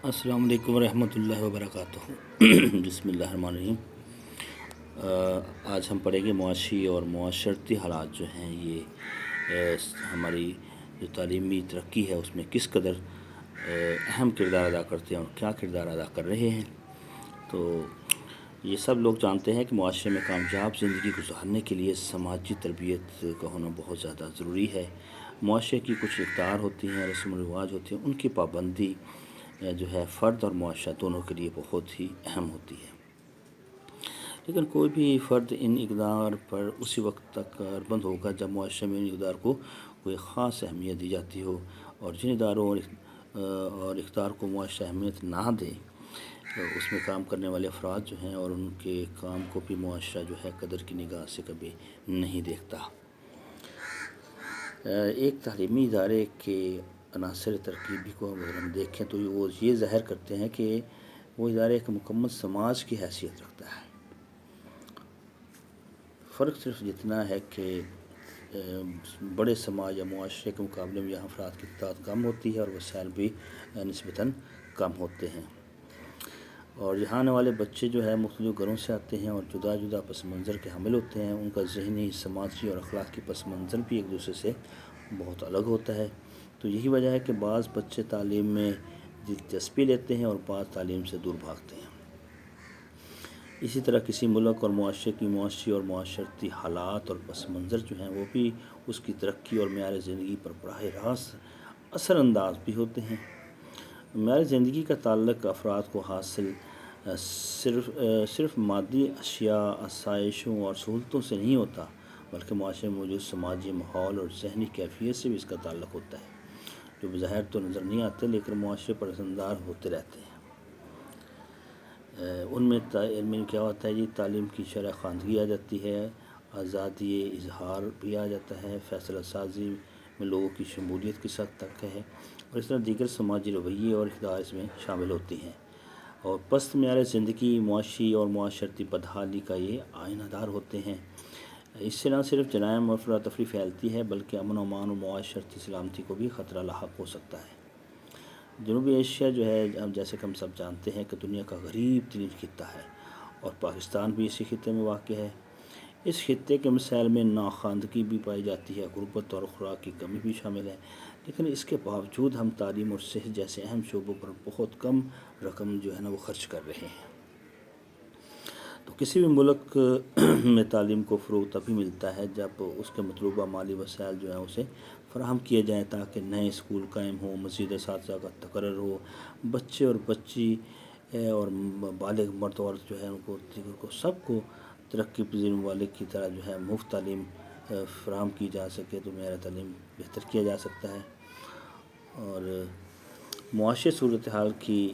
السلام علیکم ورحمۃ اللہ وبرکاتہ۔ بسم اللہ الرحمن الرحیم۔ آج ہم پڑھیں گے معاشی اور معاشرتی حالات جو ہیں یہ ہماری جو تعلیمی ترقی ہے اس میں کس قدر اہم کردار ادا کرتے ہیں اور کیا کردار ادا کر رہے ہیں۔ تو یہ سب لوگ جانتے ہیں کہ معاشرے میں کامیاب زندگی گزارنے کے لیے سماجی تربیت کا ہونا بہت زیادہ ضروری ہے۔ معاشرے کی کچھ اقدار ہوتی ہیں، رسم و رواج ہوتے ہیں، ان کی پابندی جو ہے فرد اور معاشرہ دونوں کے لیے بہت ہی اہم ہوتی ہے، لیکن کوئی بھی فرد ان اقدار پر اسی وقت تک کاربند ہوگا جب معاشرے میں ان اقدار کو کوئی خاص اہمیت دی جاتی ہو، اور جن اداروں اور اقدار کو معاشرہ اہمیت نہ دے اس میں کام کرنے والے افراد جو ہیں اور ان کے کام کو بھی معاشرہ جو ہے قدر کی نگاہ سے کبھی نہیں دیکھتا۔ ایک تعلیمی ادارے کے عناصر ترکیبی کو اگر ہم دیکھیں تو وہ یہ ظاہر کرتے ہیں کہ وہ ادارے ایک مکمل سماج کی حیثیت رکھتا ہے۔ فرق صرف جتنا ہے کہ بڑے سماج یا معاشرے کے مقابلے میں یہاں افراد کی تعداد کم ہوتی ہے اور وسائل بھی نسبتاً کم ہوتے ہیں، اور یہاں آنے والے بچے جو ہے مختلف گھروں سے آتے ہیں اور جدا جدا پس منظر کے حامل ہوتے ہیں۔ ان کا ذہنی، سماجی اور اخلاقی پس منظر بھی ایک دوسرے سے بہت الگ ہوتا ہے۔ تو یہی وجہ ہے کہ بعض بچے تعلیم میں دلچسپی لیتے ہیں اور بعض تعلیم سے دور بھاگتے ہیں۔ اسی طرح کسی ملک اور معاشرے کی معاشی اور معاشرتی حالات اور پس منظر جو ہیں وہ بھی اس کی ترقی اور معیار زندگی پر براہ راست اثر انداز بھی ہوتے ہیں۔ معیار زندگی کا تعلق افراد کو حاصل صرف مادی اشیاء، آسائشوں اور سہولتوں سے نہیں ہوتا، بلکہ معاشرے میں موجود سماجی ماحول اور ذہنی کیفیت سے بھی اس کا تعلق ہوتا ہے، جو بظاہر تو نظر نہیں آتے لیکن معاشرے پر اثر انداز ہوتے رہتے ہیں۔ ان میں کیا ہوتا ہے جی، تعلیم کی شرح خواندگی آ جاتی ہے، آزادی اظہار بھی آ جاتا ہے، فیصلہ سازی میں لوگوں کی شمولیت کس حد تک ہے، اور اس طرح دیگر سماجی رویے اور اقدار اس میں شامل ہوتی ہیں۔ اور پست معیار زندگی معاشی اور معاشرتی بدحالی کا یہ آئینہ دار ہوتے ہیں۔ اس سے نہ صرف جرائم اور افراتفری پھیلتی ہے بلکہ امن و امان اور معاشرتی سلامتی کو بھی خطرہ لاحق ہو سکتا ہے۔ جنوبی ایشیا جو ہے جیسے کہ ہم سب جانتے ہیں کہ دنیا کا غریب ترین خطہ ہے، اور پاکستان بھی اسی خطے میں واقع ہے۔ اس خطے کے مسائل میں ناخواندگی بھی پائی جاتی ہے، غربت اور خوراک کی کمی بھی شامل ہے، لیکن اس کے باوجود ہم تعلیم اور صحت جیسے اہم شعبوں پر بہت کم رقم جو ہے نا وہ خرچ کر رہے ہیں۔ تو کسی بھی ملک میں تعلیم کو فروغ تبھی ملتا ہے جب اس کے مطلوبہ مالی وسائل جو ہیں اسے فراہم کیے جائیں، تاکہ نئے اسکول قائم ہوں، مزید اساتذہ کا تقرر ہو، بچے اور بچی اور بالغ مرد عورت جو ہے ان کو دیگر کو سب کو ترقی پذیر ممالک کی طرح جو ہے مفت تعلیم فراہم کی جا سکے، تو معیار تعلیم بہتر کیا جا سکتا ہے۔ اور معاشی صورتحال کی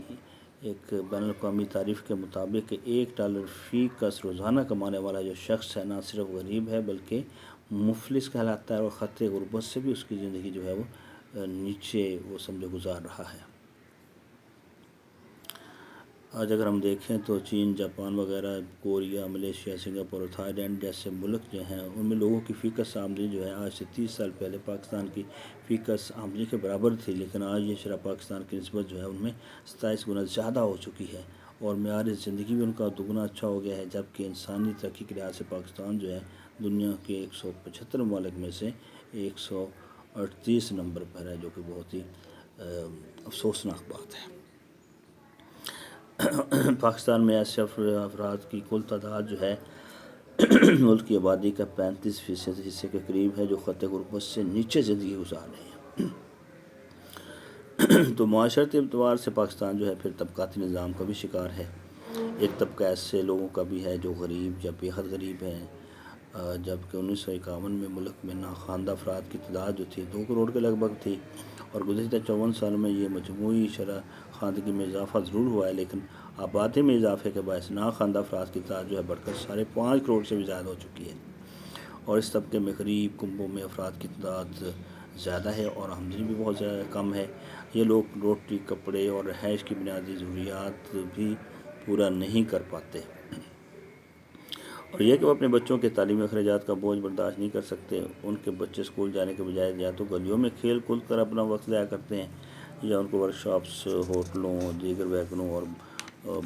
ایک بین الاقوامی تعریف کے مطابق $1 فی کس روزانہ کمانے والا جو شخص ہے نہ صرف غریب ہے بلکہ مفلس کہلاتا ہے، اور خطے غربت سے بھی اس کی زندگی جو ہے وہ نیچے وہ سمجھے گزار رہا ہے۔ آج اگر ہم دیکھیں تو چین، جاپان وغیرہ، کوریا، ملیشیا، سنگاپور اور تھائی لینڈ جیسے ملک جو ہیں ان میں لوگوں کی فی کس آمدنی جو ہے آج سے 30 سال پہلے پاکستان کی فی کس آمدنی کے برابر تھی، لیکن آج یہ شرح پاکستان کی نسبت جو ہے ان میں 27 گنا زیادہ ہو چکی ہے، اور معیار زندگی بھی ان کا دگنا اچھا ہو گیا ہے، جبکہ انسانی ترقی کے لحاظ سے پاکستان جو ہے دنیا کے 175 ممالک میں سے 138 نمبر پر ہے، جو کہ بہت ہی افسوسناک بات ہے۔ پاکستان میں ایسے افراد کی کل تعداد جو ہے ملک کی آبادی کا 35% حصے کے قریب ہے، جو خطے غربت سے نیچے زندگی گزار رہے ہیں۔ تو معاشرتی اعتبار سے پاکستان جو ہے پھر طبقاتی نظام کا بھی شکار ہے۔ ایک طبقہ ایسے لوگوں کا بھی ہے جو غریب یا بے حد غریب ہیں، جبکہ 1951 میں ملک میں ناخواندہ افراد کی تعداد جو تھی 2 کروڑ کے لگ بھگ تھی، اور گزشتہ 54 سال میں یہ مجموعی شرح خواندگی میں اضافہ ضرور ہوا ہے، لیکن آبادی میں اضافے کے باعث ناخواندہ افراد کی تعداد جو ہے بڑھ کر 5.5 کروڑ سے بھی زیادہ ہو چکی ہے، اور اس طبقے میں غریب کنبوں میں افراد کی تعداد زیادہ ہے اور آمدنی بھی بہت زیادہ کم ہے۔ یہ لوگ روٹی، کپڑے اور رہائش کی بنیادی ضروریات بھی پورا نہیں کر پاتے، اور یہ کہ وہ اپنے بچوں کے تعلیمی اخراجات کا بوجھ برداشت نہیں کر سکتے۔ ان کے بچے اسکول جانے کے بجائے یا تو گلیوں میں کھیل کود کر اپنا وقت ضائع کرتے ہیں، یا ان کو ورکشاپس، ہوٹلوں، دیگر ویگنوں اور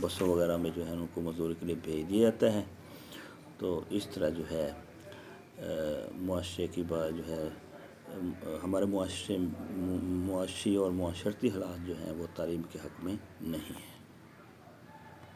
بسوں وغیرہ میں جو ہے ان کو مزدوری کے لیے بھیج دیا جاتا ہے۔ تو اس طرح جو ہے معاشرے کی بات جو ہے ہمارے معاشرے معاشی اور معاشرتی حالات جو ہیں وہ تعلیم کے حق میں نہیں ہیں۔